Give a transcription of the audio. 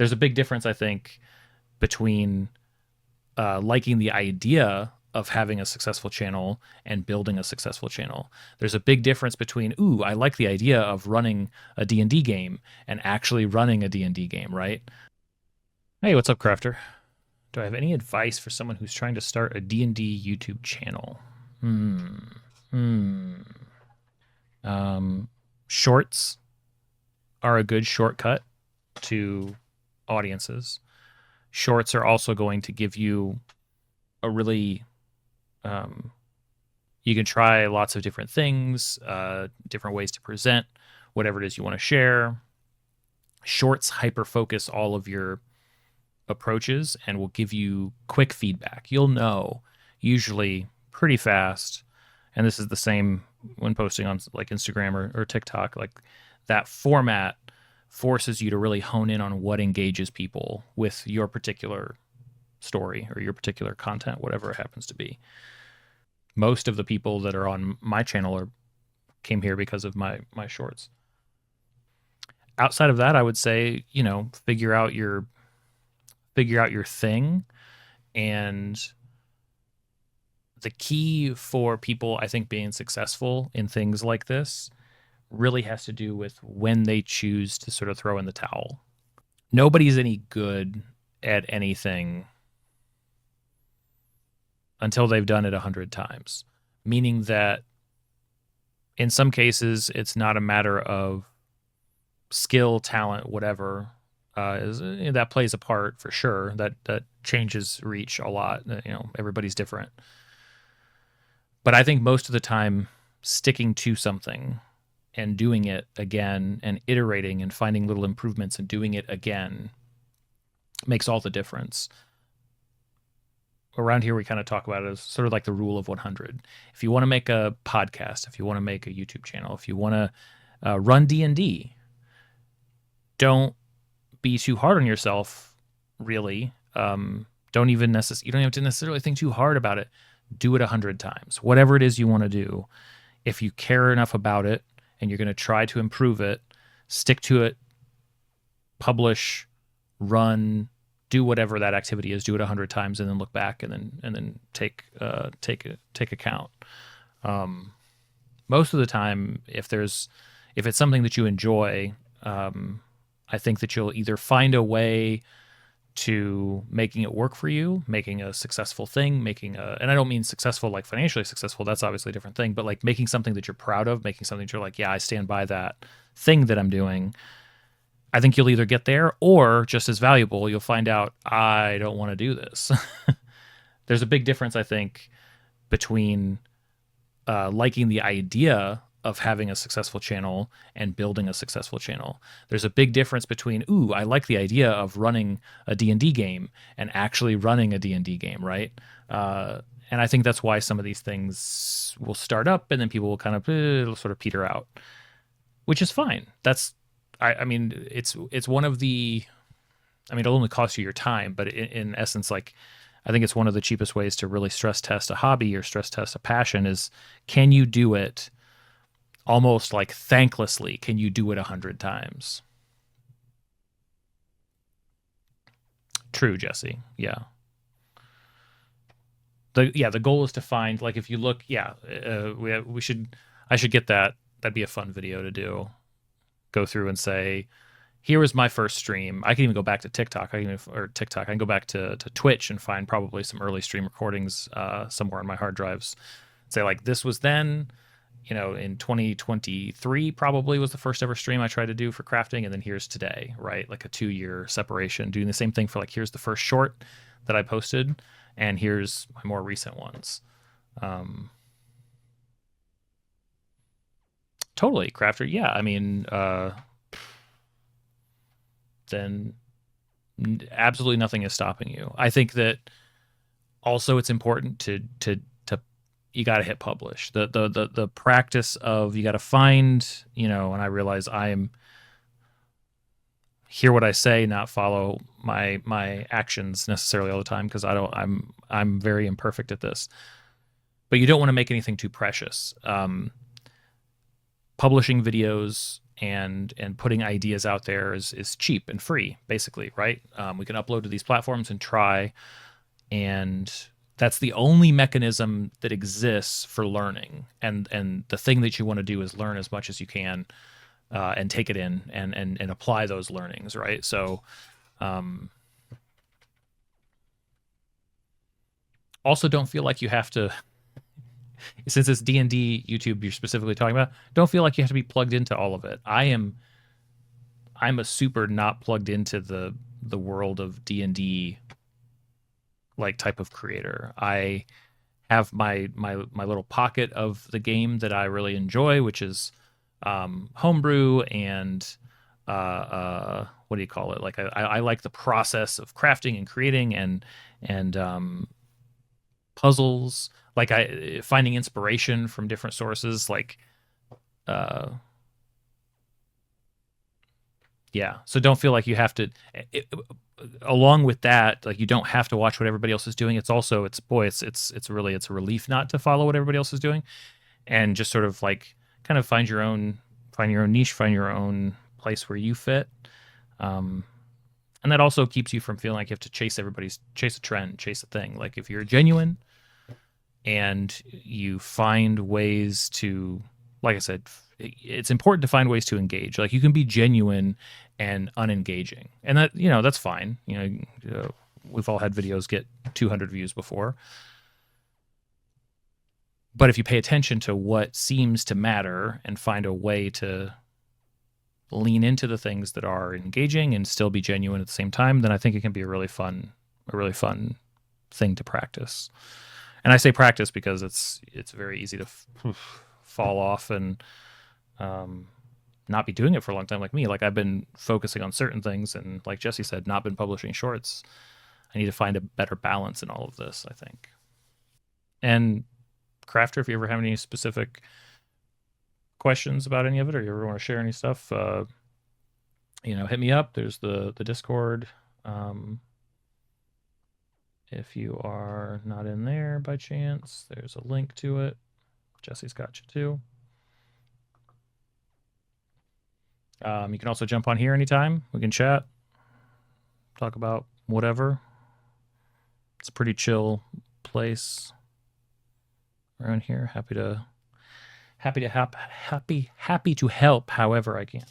There's a big difference, I think, between liking the idea of having a successful channel and building a successful channel. There's a big difference between, ooh, I like the idea of running a D&D game and actually running a D&D game, right? Hey, what's up, Crafter? Do I have any advice for someone who's trying to start a D&D YouTube channel? Hmm. Hmm. Shorts are a good shortcut to audiences. Shorts are also going to give you a really you can try lots of different things, different ways to present whatever it is you want to share. Shorts hyper focus all of your approaches and will give you quick feedback. You'll know usually pretty fast, and this is the same when posting on like Instagram or TikTok. Like that format forces you to really hone in on what engages people with your particular story or your particular content, whatever it happens to be. Most of the people that are on my channel came here because of my shorts. Outside of that, I would say, figure out your thing. And the key for people, I think, being successful in things like this really has to do with when they choose to sort of throw in the towel. Nobody's any good at anything until they've done it 100 times, meaning that in some cases, it's not a matter of skill, talent, whatever. That plays a part for sure. That changes reach a lot. Everybody's different. But I think most of the time, sticking to something and doing it again and iterating and finding little improvements and doing it again makes all the difference. Around here, we kind of talk about it as sort of like the rule of 100. If you want to make a podcast, if you want to make a YouTube channel, if you want to run D&D, don't be too hard on yourself, really. You don't have to necessarily think too hard about it. Do it 100 times. Whatever it is you want to do, if you care enough about it and you're going to try to improve it, stick to it, publish, run, do whatever that activity is. Do it 100 times and then look back and then take account. Most of the time, if it's something that you enjoy, I think that you'll either find a way to making it work for you, making a successful thing, and I don't mean successful like financially successful, that's obviously a different thing, but like making something that you're proud of, making something that you're like, yeah, I stand by that thing that I'm doing. I think you'll either get there, or just as valuable, you'll find out, I don't want to do this. There's a big difference, I think, between liking the idea of having a successful channel and building a successful channel. There's a big difference between, ooh, I like the idea of running a D&D game and actually running a D&D game, right? And I think that's why some of these things will start up and then people will kind of it'll sort of peter out, which is fine. It's one of the, it'll only cost you your time, but in essence, like, I think it's one of the cheapest ways to really stress test a hobby or stress test a passion is, can you do it almost like thanklessly? Can you do it 100 times? True, Jesse. Yeah. The goal is to find, like, if you look, I should get that. That'd be a fun video to do. Go through and say, here was my first stream. I can even go back to TikTok. I can go back to Twitch and find probably some early stream recordings somewhere on my hard drives. Say, like, this was then, in 2023 probably was the first ever stream I tried to do for crafting, and then here's today, right? Like a 2-year separation. Doing the same thing for, like, here's the first short that I posted, and here's my more recent ones. Totally, Crafter. Yeah, then absolutely nothing is stopping you. I think that also it's important to you got to hit publish. The practice of, you got to find, and I realize I'm hear what I say, not follow my actions necessarily all the time, because I'm very imperfect at this. But you don't want to make anything too precious. Publishing videos and putting ideas out there is cheap and free, basically, right? We can upload to these platforms and try, and that's the only mechanism that exists for learning. And the thing that you want to do is learn as much as you can, and take it in and apply those learnings, right? So also don't feel like you have to, since it's D&D YouTube you're specifically talking about, don't feel like you have to be plugged into all of it. I'm a super not plugged into the world of D&D like type of creator. I have my little pocket of the game that I really enjoy, which is homebrew and what do you call it? Like I like the process of crafting and creating and puzzles. Like finding inspiration from different sources. Like yeah. So don't feel like you have to. Along with that, like you don't have to watch what everybody else is doing. It's also it's really it's a relief not to follow what everybody else is doing, and just sort of like kind of find your own niche, find your own place where you fit. And that also keeps you from feeling like you have to chase a trend, chase a thing. Like if you're genuine and you find ways to, like I said, it's important to find ways to engage. Like you can be genuine and unengaging, and that, that's fine. We've all had videos get 200 views before. But if you pay attention to what seems to matter and find a way to lean into the things that are engaging and still be genuine at the same time, then I think it can be a really fun thing to practice. And I say practice because it's very easy to fall off and not be doing it for a long time, like me. Like I've been focusing on certain things, and like Jesse said, not been publishing shorts. I need to find a better balance in all of this, I think. And Crafter, if you ever have any specific questions about any of it, or you ever want to share any stuff, hit me up. There's the Discord. If you are not in there by chance, there's a link to it. Jesse's got you too. You can also jump on here anytime. We can chat, talk about whatever. It's a pretty chill place around here. Happy to help however I can.